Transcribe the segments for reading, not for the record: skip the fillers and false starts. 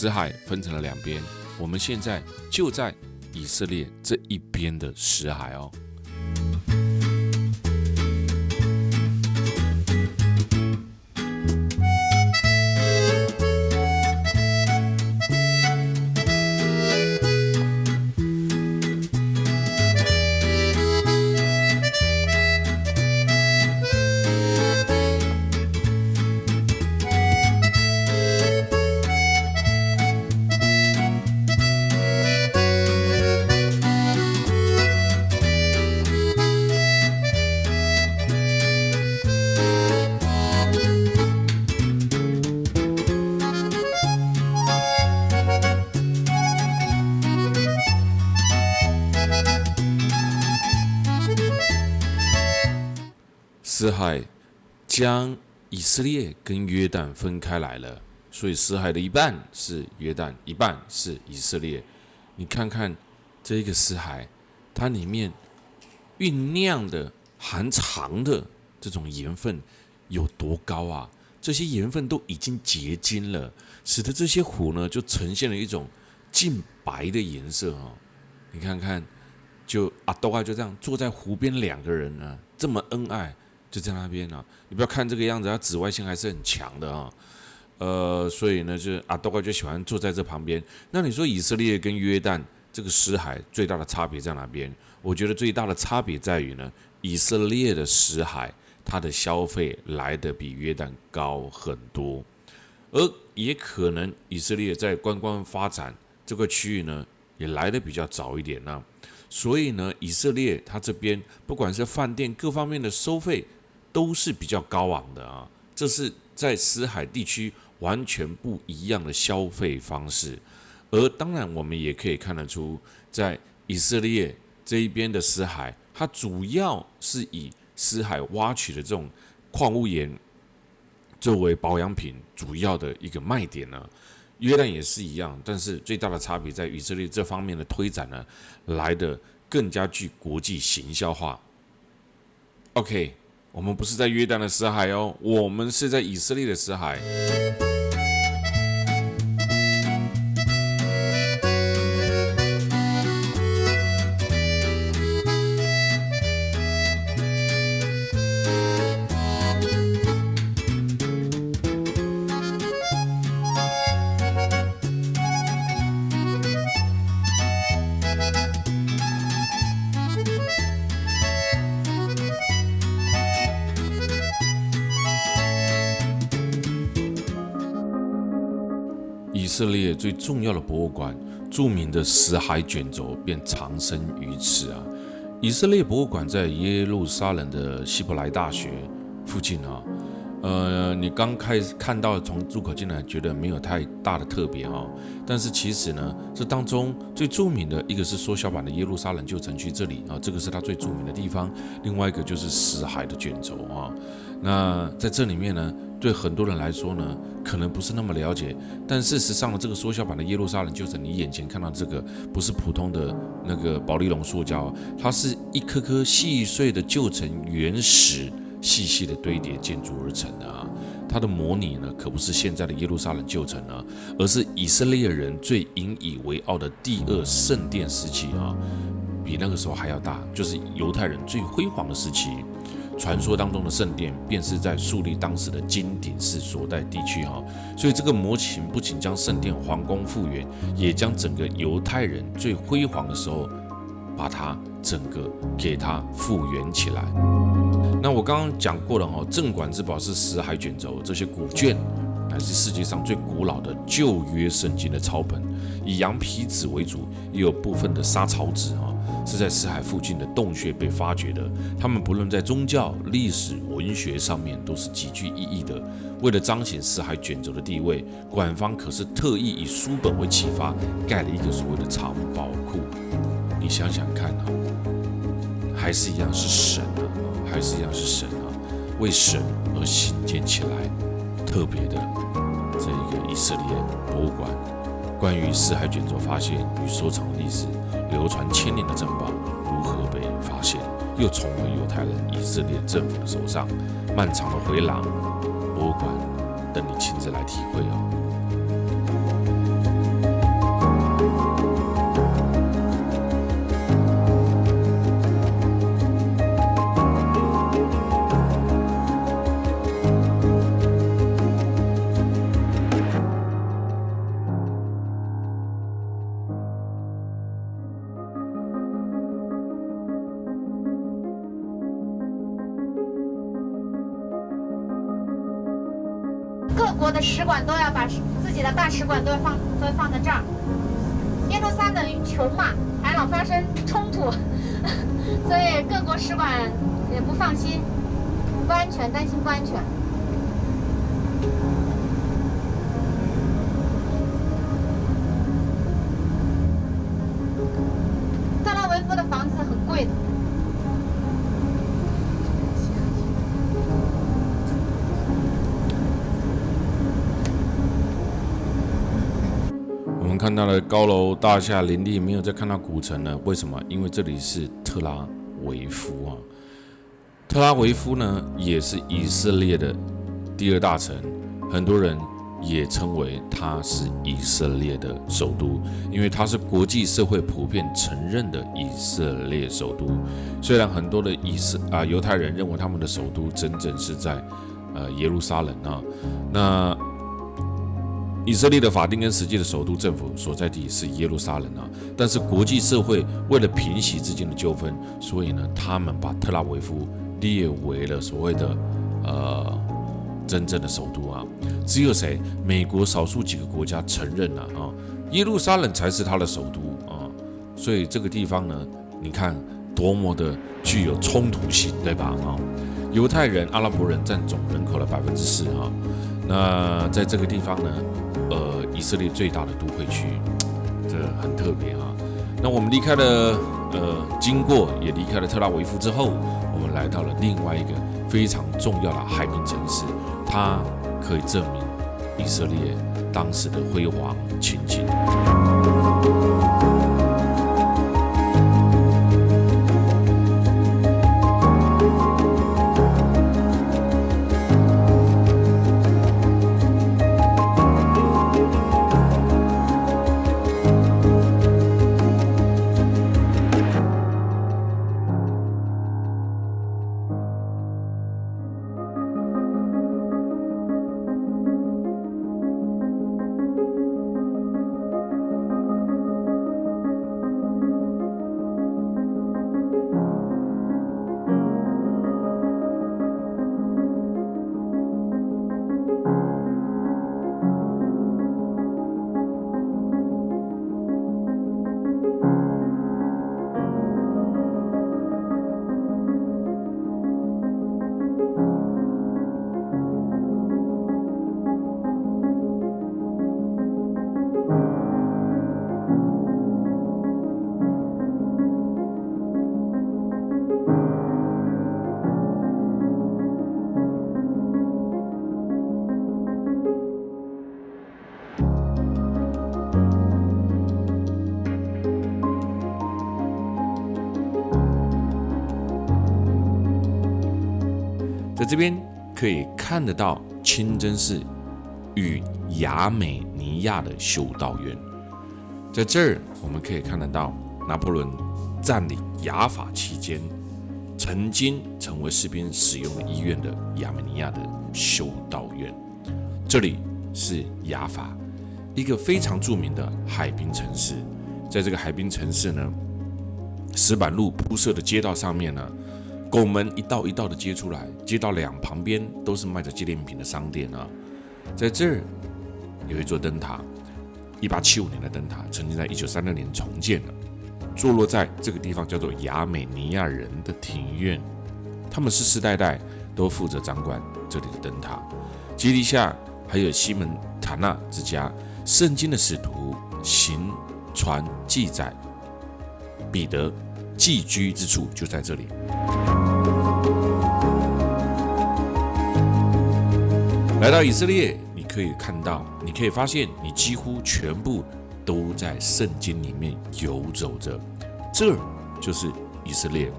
死海分成了两边，我们现在就在以色列这一边的死海哦。死海将以色列跟约旦分开来了，所以死海的一半是约旦，一半是以色列。你看看这一个死海，它里面酝酿的含藏的这种盐分有多高啊？这些盐分都已经结晶了，使得这些湖呢就呈现了一种净白的颜色哦。你看看，就都啊就这样坐在湖边，两个人呢这么恩爱。就在那边啊，你不要看这个样子，它紫外线还是很强的啊。所以呢，就都啊就喜欢坐在这旁边。那你说以色列跟约旦这个死海最大的差别在哪边？我觉得最大的差别在于呢，以色列的死海它的消费来得比约旦高很多，而也可能以色列在观光发展这个区域呢，也来得比较早一点呢。所以呢，以色列它这边不管是饭店各方面的收费，都是比较高昂的啊，这是在死海地区完全不一样的消费方式。而当然，我们也可以看得出，在以色列这一边的死海，它主要是以死海挖取的这种矿物盐作为保养品主要的一个卖点呢。约旦也是一样，但是最大的差别在以色列这方面的推展呢，来得更加具国际行销化。OK。我们不是在约旦的死海哦，我们是在以色列的死海。以色列最重要的博物馆，著名的死海卷轴便藏身于此啊。以色列博物馆在耶路撒冷的希伯来大学附近啊。你刚开始看到从入口进来，觉得没有太大的特别啊。但是其实呢，这当中最著名的一个是缩小版的耶路撒冷旧城区这里啊，这个是它最著名的地方。另外一个就是死海的卷轴啊。那在这里面呢，对很多人来说呢，可能不是那么了解，但事实上呢，这个缩小版的耶路撒冷旧城，你眼前看到这个不是普通的那个保丽龙塑胶，它是一颗颗细碎的旧城原石细细的堆叠建筑而成的啊。它的模拟呢，可不是现在的耶路撒冷旧城啊，而是以色列人最引以为傲的第二圣殿时期啊，比那个时候还要大，就是犹太人最辉煌的时期。传说当中的圣殿便是在树立当时的金顶寺所在地区哈，所以这个模型不仅将圣殿皇宫复原，也将整个犹太人最辉煌的时候，把它整个给它复原起来。那我刚刚讲过了哈，镇馆之宝是死海卷轴，这些古卷乃是世界上最古老的旧约圣经的抄本，以羊皮纸为主，也有部分的沙草纸哈。是在死海附近的洞穴被发掘的，他们不论在宗教、历史、文学上面都是极具意义的。为了彰显死海卷轴的地位，馆方可是特意以书本为启发，盖了一个所谓的藏宝库。你想想看啊，还是一样是神啊，还是一样是神啊，为神而兴建起来特别的这一个以色列博物馆。关于死海卷轴发现与收藏的历史，流传千年的珍宝如何被发现，又重回犹太人以色列政府的手上，漫长的回廊博物馆等你亲自来体会哦。国的使馆都要把自己的大使馆都会放在这儿。耶路撒冷穷嘛，还老发生冲突，所以各国使馆也不放心，不安全，担心不安全。特拉维夫的房子很贵的。我们看到了高楼大厦林立，没有再看到古城了。为什么？因为这里是特拉维夫啊。特拉维夫呢，也是以色列的第二大城，很多人也称为它是以色列的首都，因为它是国际社会普遍承认的以色列首都。虽然很多的犹太人认为他们的首都真正是在耶路撒冷啊，那以色列的法定跟实际的首都政府所在地是耶路撒冷啊，但是国际社会为了平息之间的纠纷，所以呢，他们把特拉维夫列为了所谓的真正的首都啊。只有谁？美国少数几个国家承认耶路撒冷才是他的首都啊。所以这个地方呢，你看多么的具有冲突性，对吧？犹太人、阿拉伯人占总人口的4%啊。那在这个地方呢，以色列最大的都会区，这很特别啊。那我们离开了经过也离开了特拉维夫之后，我们来到了另外一个非常重要的海滨城市，它可以证明以色列当时的辉煌情景。在这边可以看得到清真寺与亚美尼亚的修道院。在这儿我们可以看得到拿破仑占领雅法期间曾经成为士兵使用的医院的亚美尼亚的修道院。这里是雅法，一个非常著名的海滨城市。在这个海滨城市呢，石板路铺设的街道上面呢，拱门一道一道的接出来，街道两旁边都是卖着纪念品的商店啊。在这儿有一座灯塔，1875年的灯塔，曾经在1936年重建了，坐落在这个地方叫做亚美尼亚人的庭院，他们世世代代都负责掌管这里的灯塔。基地下还有西门塔纳之家，圣经的使徒行传记载，彼得寄居之处就在这里。来到以色列，你可以看到，你可以发现，你几乎全部都在圣经里面游走着。这就是以色列，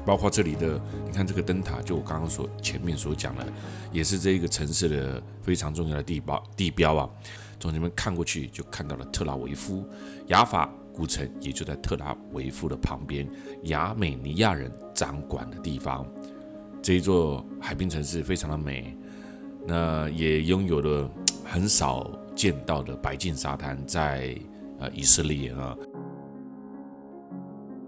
包括这里的，你看这个灯塔，就我刚刚前面所讲的，也是这一个城市的非常重要的地标啊。从这边看过去，就看到了特拉维夫，雅法古城也就在特拉维夫的旁边，亚美尼亚人掌管的地方。这一座海滨城市非常的美，那也拥有了很少见到的白净沙滩，在以色列啊，